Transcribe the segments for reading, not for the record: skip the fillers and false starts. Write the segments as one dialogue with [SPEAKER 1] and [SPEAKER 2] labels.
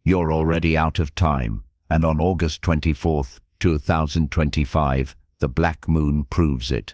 [SPEAKER 1] You're already out of time, and on August 24th, 2025, the black moon proves it.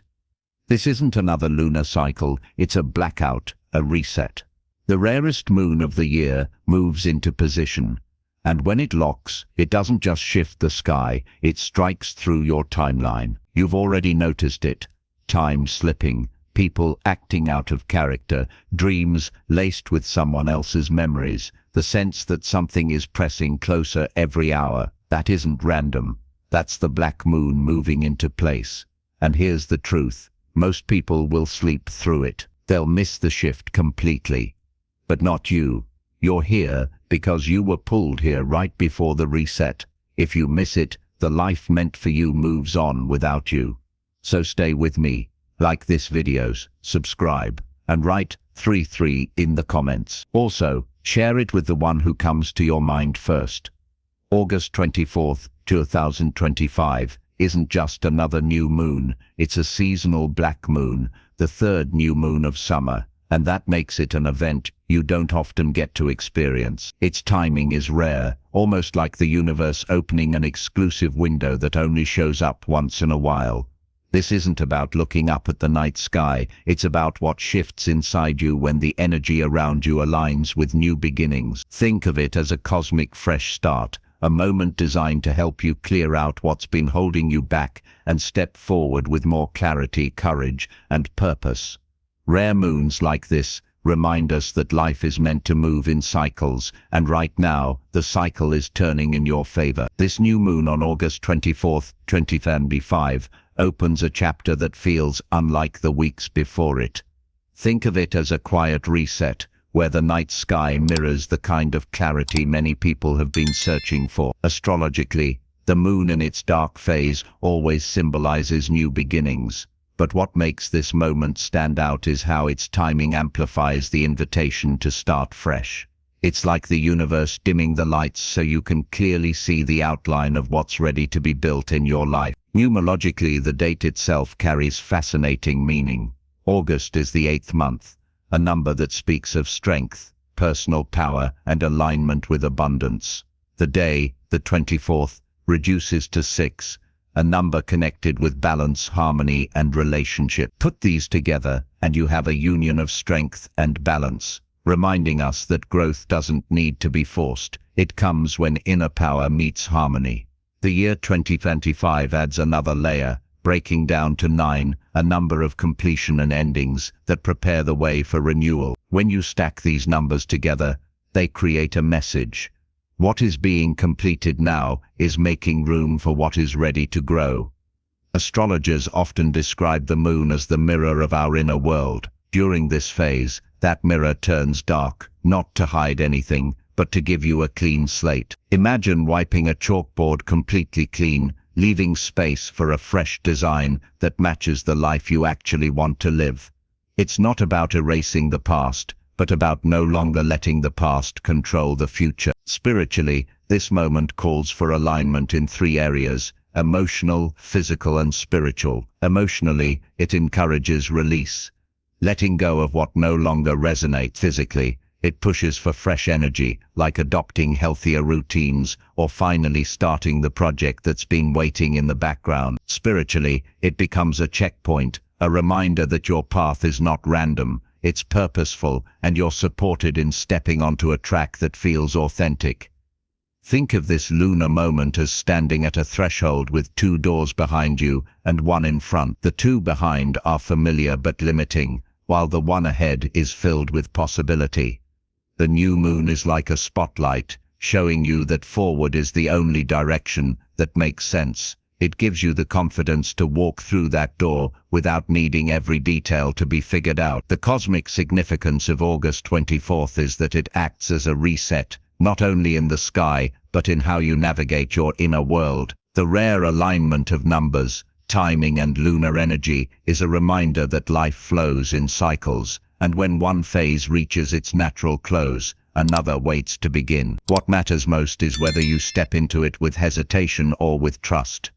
[SPEAKER 1] This isn't another lunar cycle, it's a blackout, a reset. The rarest moon of the year moves into position, and when it locks, it doesn't just shift the sky, it strikes through your timeline. You've already noticed it. Time slipping, people acting out of character, dreams laced with someone else's memories, the sense that something is pressing closer every hour. That isn't random. That's the black moon moving into place. And here's the truth. Most people will sleep through it. They'll miss the shift completely. But not you. You're here because you were pulled here right before the reset. If you miss it, the life meant for you moves on without you. So stay with me. Like this videos, subscribe, and write 33 in the comments. Also, share it with the one who comes to your mind first. August 24th, 2025 isn't just another new moon, it's a seasonal black moon, the third new moon of summer, and that makes it an event you don't often get to experience. Its timing is rare, almost like the universe opening an exclusive window that only shows up once in a while. This isn't about looking up at the night sky, it's about what shifts inside you when the energy around you aligns with new beginnings. Think of it as a cosmic fresh start, a moment designed to help you clear out what's been holding you back and step forward with more clarity, courage, and purpose. Rare moons like this remind us that life is meant to move in cycles, and right now, the cycle is turning in your favor. This new moon on August 24th, 2025, opens a chapter that feels unlike the weeks before it. Think of it as a quiet reset, where the night sky mirrors the kind of clarity many people have been searching for. Astrologically, the moon in its dark phase always symbolizes new beginnings. But what makes this moment stand out is how its timing amplifies the invitation to start fresh. It's like the universe dimming the lights so you can clearly see the outline of what's ready to be built in your life. Numerologically, the date itself carries fascinating meaning. August is the 8th month, a number that speaks of strength, personal power, and alignment with abundance. The day, the 24th, reduces to 6, a number connected with balance, harmony, and relationship. Put these together, and you have a union of strength and balance, reminding us that growth doesn't need to be forced. It comes when inner power meets harmony. The year 2025 adds another layer, breaking down to 9, a number of completion and endings that prepare the way for renewal. When you stack these numbers together, they create a message. What is being completed now is making room for what is ready to grow. Astrologers often describe the moon as the mirror of our inner world. During this phase, that mirror turns dark, not to hide anything, but to give you a clean slate. Imagine wiping a chalkboard completely clean, leaving space for a fresh design that matches the life you actually want to live. It's not about erasing the past, but about no longer letting the past control the future. Spiritually, this moment calls for alignment in 3 areas: emotional, physical, and spiritual. Emotionally, it encourages release, letting go of what no longer resonates. Physically, it pushes for fresh energy, like adopting healthier routines or finally starting the project that's been waiting in the background. Spiritually, it becomes a checkpoint, a reminder that your path is not random, it's purposeful, and you're supported in stepping onto a track that feels authentic. Think of this lunar moment as standing at a threshold with 2 doors behind you and 1 in front. The 2 behind are familiar but limiting, while the 1 ahead is filled with possibility. The new moon is like a spotlight, showing you that forward is the only direction that makes sense. It gives you the confidence to walk through that door without needing every detail to be figured out. The cosmic significance of August 24th is that it acts as a reset, not only in the sky, but in how you navigate your inner world. The rare alignment of numbers, timing, and lunar energy is a reminder that life flows in cycles, and when one phase reaches its natural close, another waits to begin. What matters most is whether you step into it with hesitation or with trust.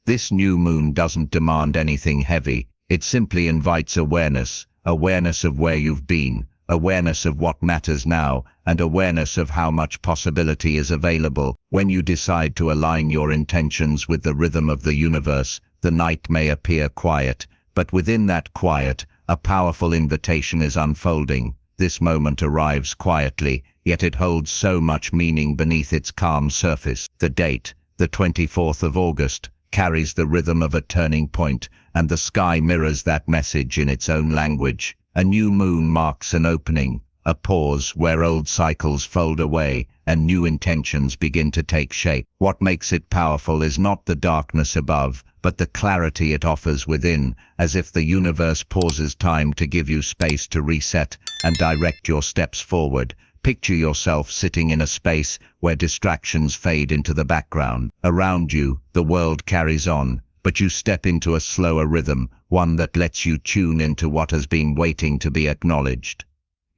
[SPEAKER 1] This new moon doesn't demand anything heavy, it simply invites awareness of where you've been, awareness of what matters now, and awareness of how much possibility is available. When you decide to align your intentions with the rhythm of the universe, the night may appear quiet, but within that quiet, a powerful invitation is unfolding. This moment arrives quietly, yet it holds so much meaning beneath its calm surface. The date, the 24th of August, carries the rhythm of a turning point, and the sky mirrors that message in its own language. A new moon marks an opening, a pause where old cycles fold away and new intentions begin to take shape. What makes it powerful is not the darkness above, but the clarity it offers within, as if the universe pauses time to give you space to reset and direct your steps forward. Picture yourself sitting in a space where distractions fade into the background. Around you, the world carries on, but you step into a slower rhythm, one that lets you tune into what has been waiting to be acknowledged.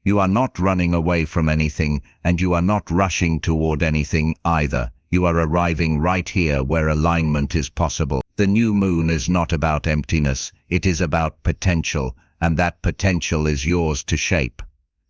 [SPEAKER 1] You are not running away from anything, and you are not rushing toward anything either. You are arriving right here where alignment is possible. The new moon is not about emptiness, it is about potential, and that potential is yours to shape.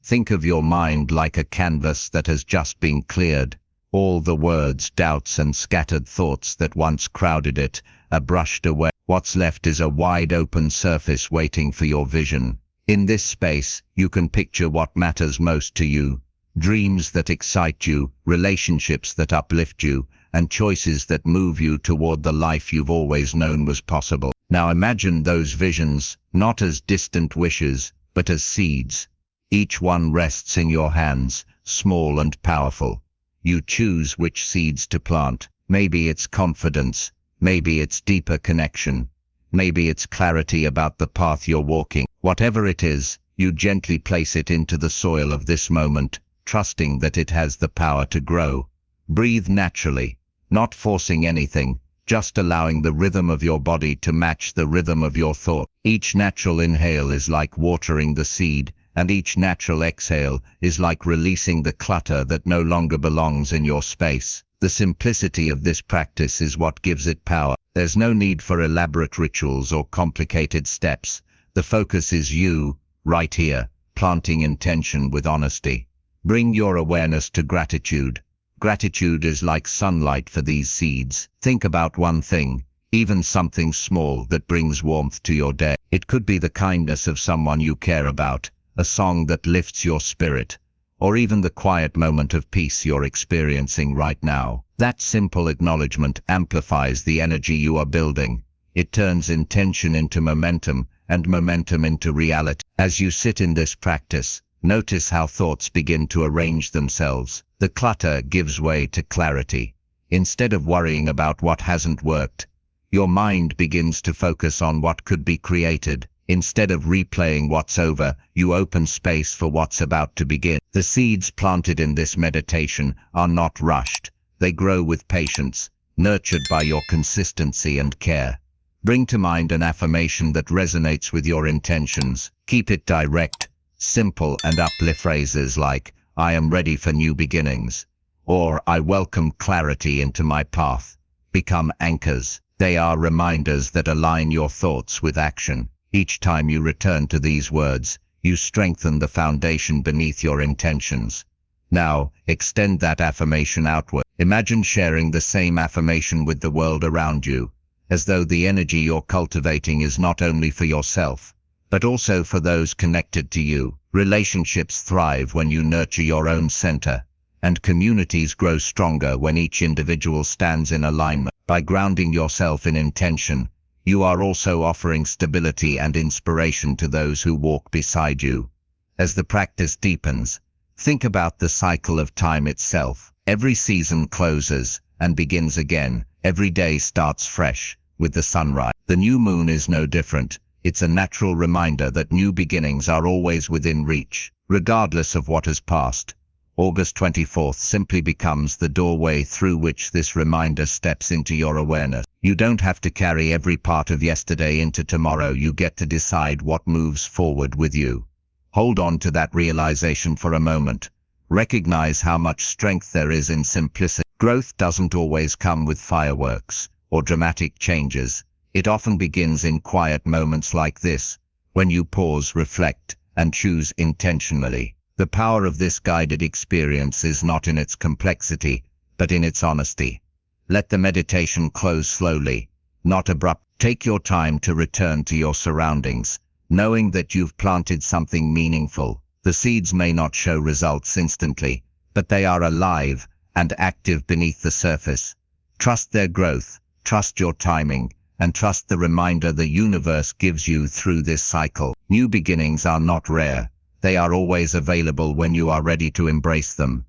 [SPEAKER 1] Think of your mind like a canvas that has just been cleared. All the words, doubts, and scattered thoughts that once crowded it are brushed away. What's left is a wide open surface waiting for your vision. In this space, you can picture what matters most to you. Dreams that excite you, relationships that uplift you, and choices that move you toward the life you've always known was possible. Now imagine those visions, not as distant wishes, but as seeds. Each one rests in your hands, small and powerful. You choose which seeds to plant. Maybe it's confidence, maybe it's deeper connection, maybe it's clarity about the path you're walking. Whatever it is, you gently place it into the soil of this moment, trusting that it has the power to grow. Breathe naturally, not forcing anything, just allowing the rhythm of your body to match the rhythm of your thought. Each natural inhale is like watering the seed, and each natural exhale is like releasing the clutter that no longer belongs in your space. The simplicity of this practice is what gives it power. There's no need for elaborate rituals or complicated steps. The focus is you, right here, planting intention with honesty. Bring your awareness to gratitude. Gratitude is like sunlight for these seeds. Think about one thing, even something small that brings warmth to your day. It could be the kindness of someone you care about, a song that lifts your spirit, or even the quiet moment of peace you're experiencing right now. That simple acknowledgement amplifies the energy you are building. It turns intention into momentum, and momentum into reality. As you sit in this practice, notice how thoughts begin to arrange themselves. The clutter gives way to clarity. Instead of worrying about what hasn't worked, your mind begins to focus on what could be created. Instead of replaying what's over, you open space for what's about to begin. The seeds planted in this meditation are not rushed. They grow with patience, nurtured by your consistency and care. Bring to mind an affirmation that resonates with your intentions. Keep it direct, simple, and uplift phrases like, "I am ready for new beginnings," or "I welcome clarity into my path." Become anchors. They are reminders that align your thoughts with action. Each time you return to these words, you strengthen the foundation beneath your intentions. Now, extend that affirmation outward. Imagine sharing the same affirmation with the world around you, as though the energy you're cultivating is not only for yourself, but also for those connected to you. Relationships thrive when you nurture your own center, and communities grow stronger when each individual stands in alignment. By grounding yourself in intention, you are also offering stability and inspiration to those who walk beside you. As the practice deepens, think about the cycle of time itself. Every season closes and begins again. Every day starts fresh with the sunrise. The new moon is no different. It's a natural reminder that new beginnings are always within reach. Regardless of what has passed, August 24th simply becomes the doorway through which this reminder steps into your awareness. You don't have to carry every part of yesterday into tomorrow. You get to decide what moves forward with you. Hold on to that realization for a moment. Recognize how much strength there is in simplicity. Growth doesn't always come with fireworks or dramatic changes. It often begins in quiet moments like this, when you pause, reflect, and choose intentionally. The power of this guided experience is not in its complexity, but in its honesty. Let the meditation close slowly, not abrupt. Take your time to return to your surroundings, knowing that you've planted something meaningful. The seeds may not show results instantly, but they are alive and active beneath the surface. Trust their growth, trust your timing, and trust the reminder the universe gives you through this cycle. New beginnings are not rare. They are always available when you are ready to embrace them.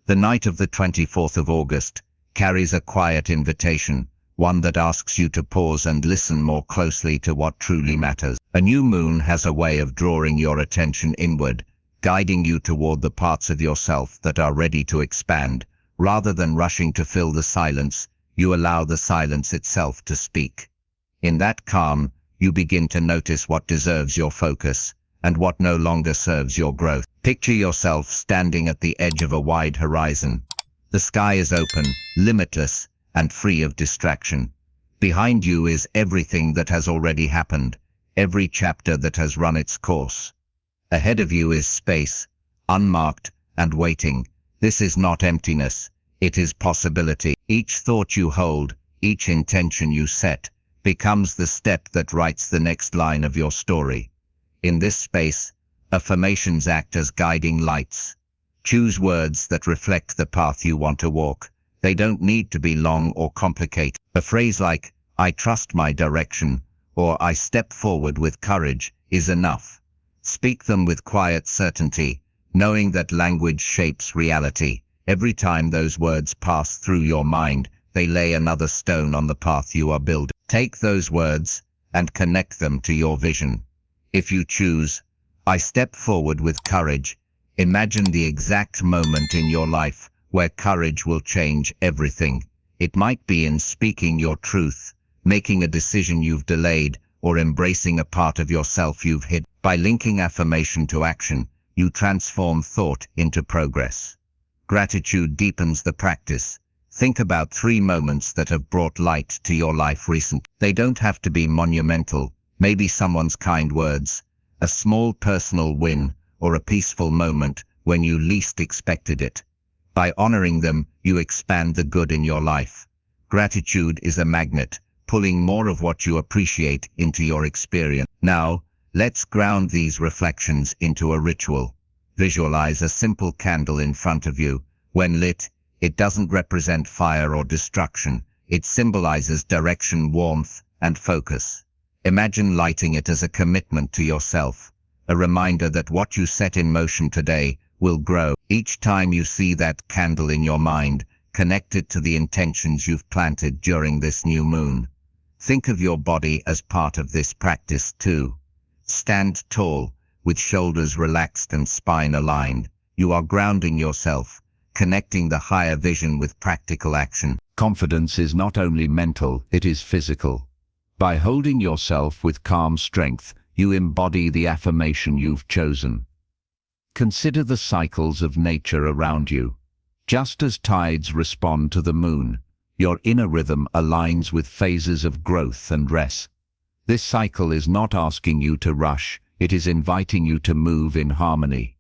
[SPEAKER 1] The night of the 24th of August carries a quiet invitation, one that asks you to pause and listen more closely to what truly matters. A new moon has a way of drawing your attention inward, guiding you toward the parts of yourself that are ready to expand. Rather than rushing to fill the silence, you allow the silence itself to speak. In that calm, you begin to notice what deserves your focus and what no longer serves your growth. Picture yourself standing at the edge of a wide horizon. The sky is open, limitless, and free of distraction. Behind you is everything that has already happened, every chapter that has run its course. Ahead of you is space, unmarked and waiting. This is not emptiness, it is possibility. Each thought you hold, each intention you set, becomes the step that writes the next line of your story. In this space, affirmations act as guiding lights. Choose words that reflect the path you want to walk. They don't need to be long or complicated. A phrase like, "I trust my direction," or "I step forward with courage," is enough. Speak them with quiet certainty, knowing that language shapes reality. Every time those words pass through your mind, they lay another stone on the path you are building. Take those words and connect them to your vision. If you choose, "I step forward with courage," imagine the exact moment in your life where courage will change everything. It might be in speaking your truth, making a decision you've delayed, or embracing a part of yourself you've hid. By linking affirmation to action, you transform thought into progress. Gratitude deepens the practice. Think about 3 moments that have brought light to your life recently. They don't have to be monumental. Maybe someone's kind words, a small personal win, or a peaceful moment when you least expected it. By honoring them, you expand the good in your life. Gratitude is a magnet, pulling more of what you appreciate into your experience. Now, let's ground these reflections into a ritual. Visualize a simple candle in front of you. When lit, it doesn't represent fire or destruction. It symbolizes direction, warmth, and focus. Imagine lighting it as a commitment to yourself, a reminder that what you set in motion today will grow. Each time you see that candle in your mind, connect it to the intentions you've planted during this new moon. Think of your body as part of this practice too. Stand tall, with shoulders relaxed and spine aligned. You are grounding yourself, connecting the higher vision with practical action. Confidence is not only mental, it is physical. By holding yourself with calm strength, you embody the affirmation you've chosen. Consider the cycles of nature around you. Just as tides respond to the moon, your inner rhythm aligns with phases of growth and rest. This cycle is not asking you to rush, it is inviting you to move in harmony.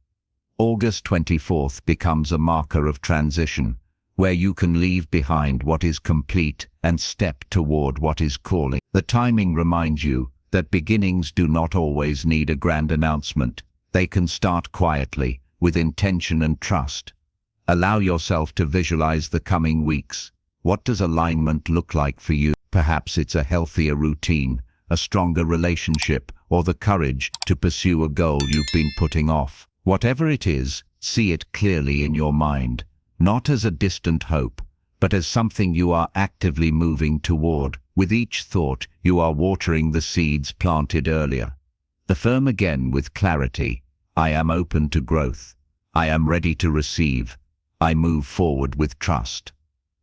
[SPEAKER 1] August 24th becomes a marker of transition, where you can leave behind what is complete and step toward what is calling. The timing reminds you that beginnings do not always need a grand announcement. They can start quietly, with intention and trust. Allow yourself to visualize the coming weeks. What does alignment look like for you? Perhaps it's a healthier routine, a stronger relationship, or the courage to pursue a goal you've been putting off. Whatever it is, see it clearly in your mind, not as a distant hope, but as something you are actively moving toward. With each thought, you are watering the seeds planted earlier. Affirm again with clarity, "I am open to growth. I am ready to receive. I move forward with trust."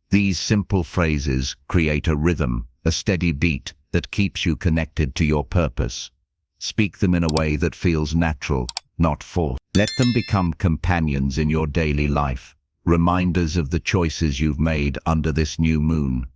[SPEAKER 1] These simple phrases create a rhythm, a steady beat that keeps you connected to your purpose. Speak them in a way that feels natural, not forced. Let them become companions in your daily life, reminders of the choices you've made under this new moon.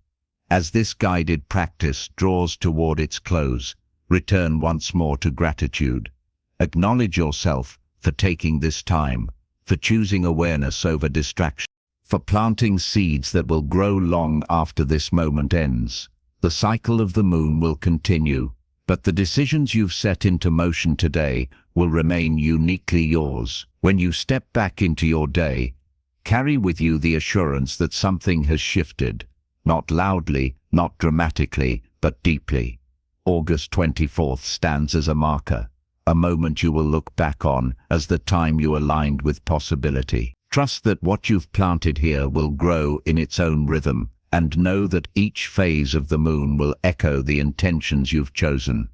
[SPEAKER 1] As this guided practice draws toward its close, return once more to gratitude. Acknowledge yourself for taking this time, for choosing awareness over distraction, for planting seeds that will grow long after this moment ends. The cycle of the moon will continue, but the decisions you've set into motion today will remain uniquely yours. When you step back into your day, carry with you the assurance that something has shifted, not loudly, not dramatically, but deeply. August 24th stands as a marker, a moment you will look back on as the time you aligned with possibility. Trust that what you've planted here will grow in its own rhythm, and know that each phase of the moon will echo the intentions you've chosen.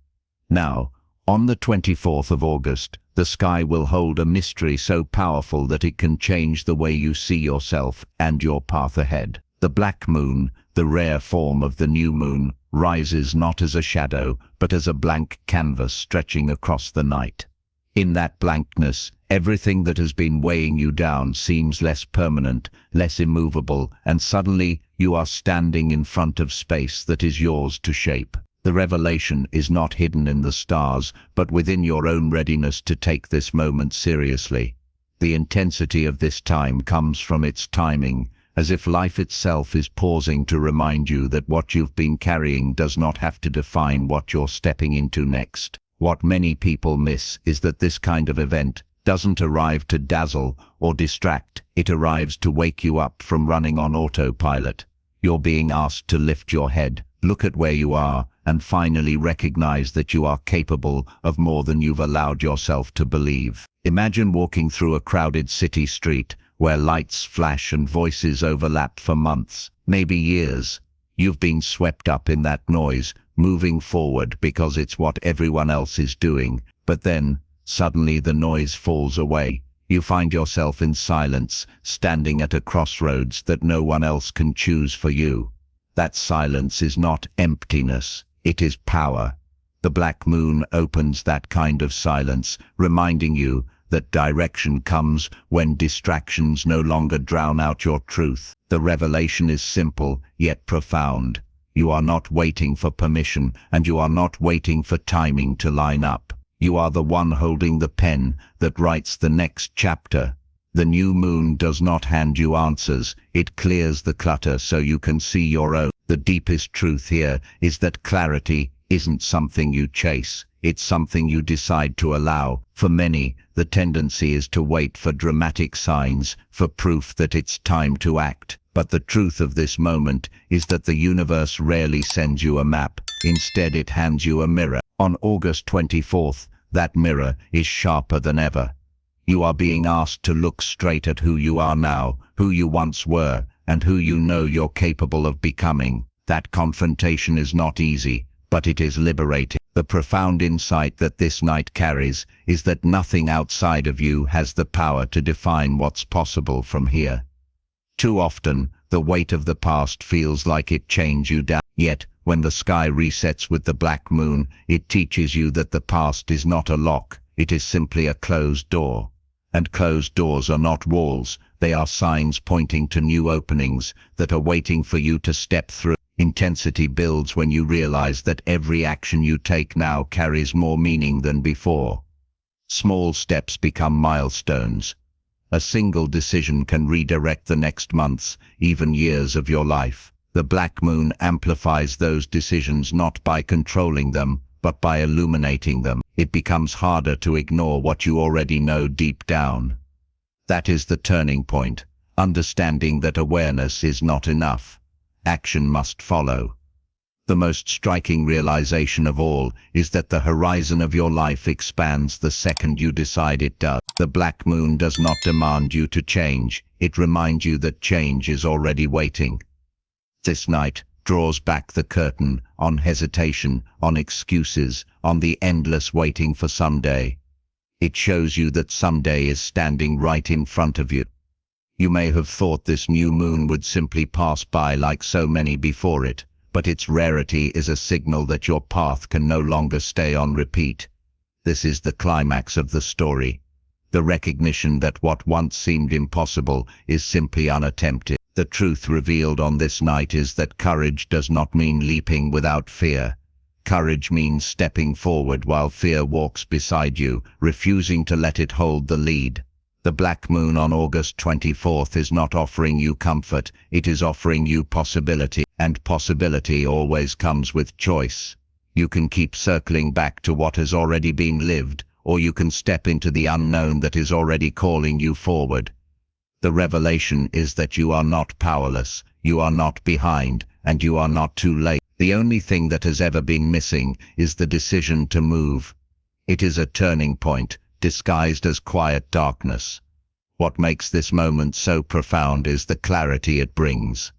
[SPEAKER 1] Now, on the 24th of August, the sky will hold a mystery so powerful that it can change the way you see yourself and your path ahead. The black moon, the rare form of the new moon, rises not as a shadow, but as a blank canvas stretching across the night. In that blankness, everything that has been weighing you down seems less permanent, less immovable, and suddenly you are standing in front of space that is yours to shape. The revelation is not hidden in the stars, but within your own readiness to take this moment seriously. The intensity of this time comes from its timing, as if life itself is pausing to remind you that what you've been carrying does not have to define what you're stepping into next. What many people miss is that this kind of event doesn't arrive to dazzle or distract, it arrives to wake you up from running on autopilot. You're being asked to lift your head, look at where you are, and finally recognize that you are capable of more than you've allowed yourself to believe. Imagine walking through a crowded city street where lights flash and voices overlap for months, maybe years. You've been swept up in that noise, moving forward because it's what everyone else is doing, but then, suddenly the noise falls away. You find yourself in silence, standing at a crossroads that no one else can choose for you. That silence is not emptiness, it is power. The black moon opens that kind of silence, reminding you that direction comes when distractions no longer drown out your truth. The revelation is simple, yet profound. You are not waiting for permission, and you are not waiting for timing to line up. You are the one holding the pen that writes the next chapter. The new moon does not hand you answers, it clears the clutter so you can see your own. The deepest truth here is that clarity isn't something you chase, it's something you decide to allow. For many, the tendency is to wait for dramatic signs, for proof that it's time to act. But the truth of this moment is that the universe rarely sends you a map. Instead, it hands you a mirror. On August 24th, that mirror is sharper than ever. You are being asked to look straight at who you are now, who you once were, and who you know you're capable of becoming. That confrontation is not easy, but it is liberating. The profound insight that this night carries is that nothing outside of you has the power to define what's possible from here. Too often, the weight of the past feels like it chains you down. Yet, when the sky resets with the black moon, it teaches you that the past is not a lock, it is simply a closed door. And closed doors are not walls, they are signs pointing to new openings that are waiting for you to step through. Intensity builds when you realize that every action you take now carries more meaning than before. Small steps become milestones. A single decision can redirect the next months, even years of your life. The black moon amplifies those decisions not by controlling them, but by illuminating them. It becomes harder to ignore what you already know deep down. That is the turning point, understanding that awareness is not enough. Action must follow. The most striking realization of all is that the horizon of your life expands the second you decide it does. The black moon does not demand you to change, it reminds you that change is already waiting. This night draws back the curtain on hesitation, on excuses, on the endless waiting for someday. It shows you that someday is standing right in front of you. You may have thought this new moon would simply pass by like so many before it, but its rarity is a signal that your path can no longer stay on repeat. This is the climax of the story. The recognition that what once seemed impossible is simply unattempted. The truth revealed on this night is that courage does not mean leaping without fear. Courage means stepping forward while fear walks beside you, refusing to let it hold the lead. The black moon on August 24th is not offering you comfort, it is offering you possibility, and possibility always comes with choice. You can keep circling back to what has already been lived, or you can step into the unknown that is already calling you forward. The revelation is that you are not powerless, you are not behind, and you are not too late. The only thing that has ever been missing is the decision to move. It is a turning point, disguised as quiet darkness. What makes this moment so profound is the clarity it brings.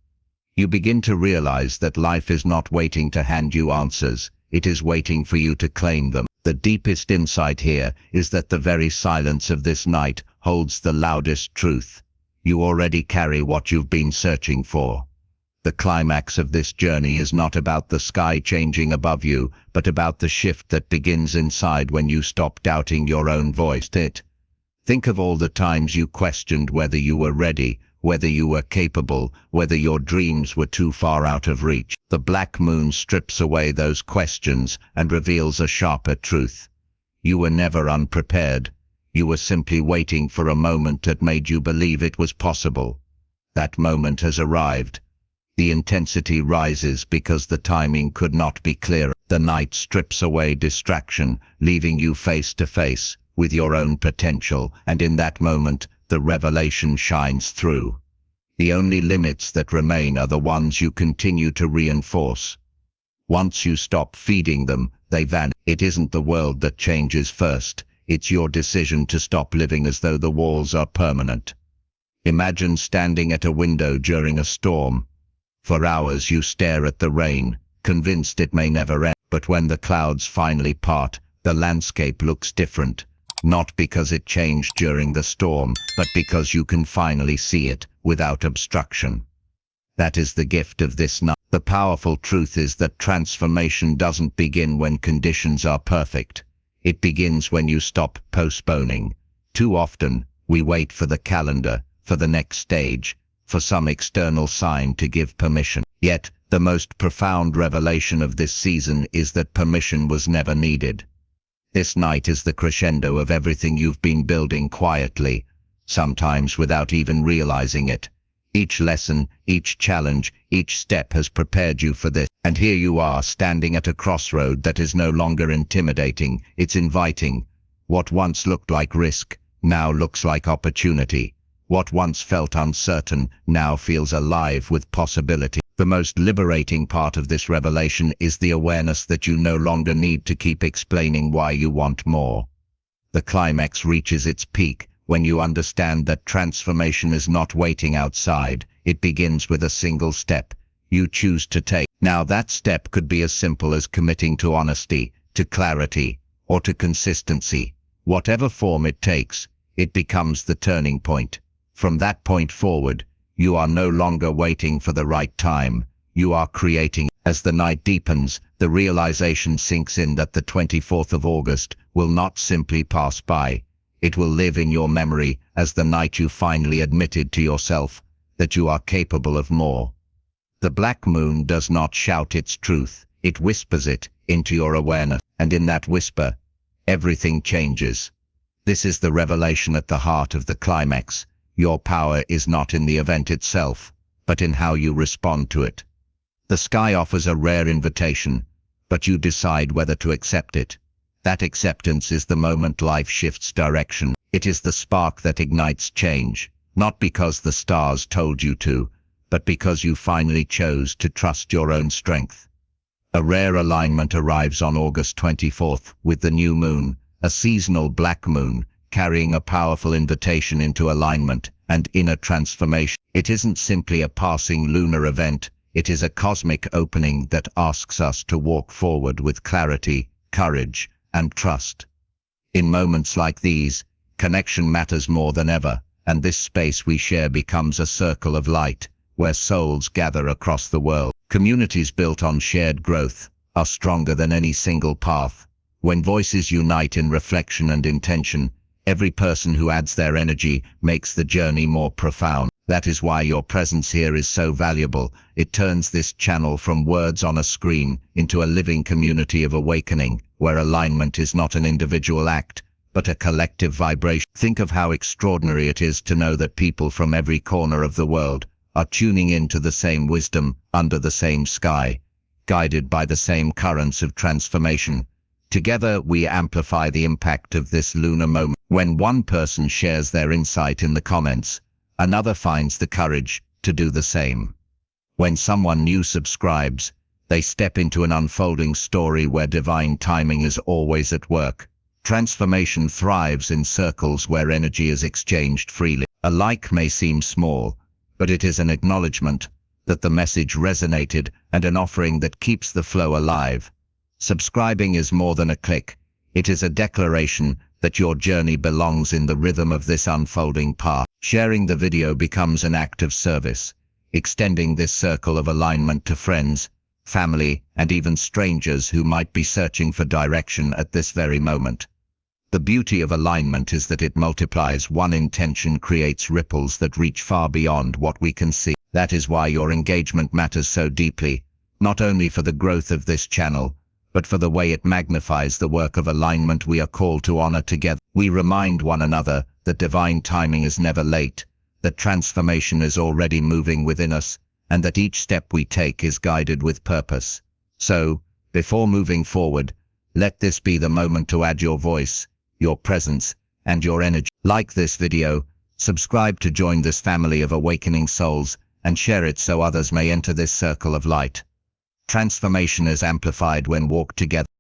[SPEAKER 1] You begin to realize that life is not waiting to hand you answers, it is waiting for you to claim them. The deepest insight here is that the very silence of this night holds the loudest truth. You already carry what you've been searching for. The climax of this journey is not about the sky changing above you, but about the shift that begins inside when you stop doubting your own voice. Think of all the times you questioned whether you were ready, whether you were capable, whether your dreams were too far out of reach. The black moon strips away those questions and reveals a sharper truth. You were never unprepared. You were simply waiting for a moment that made you believe it was possible. That moment has arrived. The intensity rises because the timing could not be clearer. The night strips away distraction, leaving you face to face with your own potential, and in that moment, the revelation shines through. The only limits that remain are the ones you continue to reinforce. Once you stop feeding them, they vanish. It isn't the world that changes first, it's your decision to stop living as though the walls are permanent. Imagine standing at a window during a storm. For hours you stare at the rain, convinced it may never end. But when the clouds finally part, the landscape looks different. Not because it changed during the storm, but because you can finally see it, without obstruction. That is the gift of this night. The powerful truth is that transformation doesn't begin when conditions are perfect. It begins when you stop postponing. Too often, we wait for the calendar, for the next stage, for some external sign to give permission. Yet, the most profound revelation of this season is that permission was never needed. This night is the crescendo of everything you've been building quietly, sometimes without even realizing it. Each lesson, each challenge, each step has prepared you for this. And here you are, standing at a crossroad that is no longer intimidating, it's inviting. What once looked like risk, now looks like opportunity. What once felt uncertain now feels alive with possibility. The most liberating part of this revelation is the awareness that you no longer need to keep explaining why you want more. The climax reaches its peak when you understand that transformation is not waiting outside, it begins with a single step you choose to take. Now that step could be as simple as committing to honesty, to clarity, or to consistency. Whatever form it takes, it becomes the turning point. From that point forward, you are no longer waiting for the right time, you are creating. As the night deepens, the realization sinks in that the 24th of August will not simply pass by. It will live in your memory as the night you finally admitted to yourself that you are capable of more. The black moon does not shout its truth, it whispers it into your awareness, and in that whisper, everything changes. This is the revelation at the heart of the climax. Your power is not in the event itself, but in how you respond to it. The sky offers a rare invitation, but you decide whether to accept it. That acceptance is the moment life shifts direction. It is the spark that ignites change, not because the stars told you to, but because you finally chose to trust your own strength. A rare alignment arrives on August 24th with the new moon, a seasonal black moon, carrying a powerful invitation into alignment and inner transformation. It isn't simply a passing lunar event, it is a cosmic opening that asks us to walk forward with clarity, courage, and trust. In moments like these, connection matters more than ever, and this space we share becomes a circle of light, where souls gather across the world. Communities built on shared growth are stronger than any single path. When voices unite in reflection and intention, every person who adds their energy makes the journey more profound. That is why your presence here is so valuable. It turns this channel from words on a screen into a living community of awakening, where alignment is not an individual act, but a collective vibration. Think of how extraordinary it is to know that people from every corner of the world are tuning into the same wisdom, under the same sky, guided by the same currents of transformation. Together, we amplify the impact of this lunar moment. When one person shares their insight in the comments, another finds the courage to do the same. When someone new subscribes, they step into an unfolding story where divine timing is always at work. Transformation thrives in circles where energy is exchanged freely. A like may seem small, but it is an acknowledgement that the message resonated and an offering that keeps the flow alive. Subscribing is more than a click. It is a declaration that your journey belongs in the rhythm of this unfolding path. Sharing the video becomes an act of service, extending this circle of alignment to friends, family, and even strangers who might be searching for direction at this very moment. The beauty of alignment is that it multiplies. One intention creates ripples that reach far beyond what we can see. That is why your engagement matters so deeply, not only for the growth of this channel, but for the way it magnifies the work of alignment we are called to honor together. We remind one another that divine timing is never late, that transformation is already moving within us, and that each step we take is guided with purpose. So, before moving forward, let this be the moment to add your voice, your presence, and your energy. Like this video, subscribe to join this family of awakening souls, and share it so others may enter this circle of light. Transformation is amplified when walked together.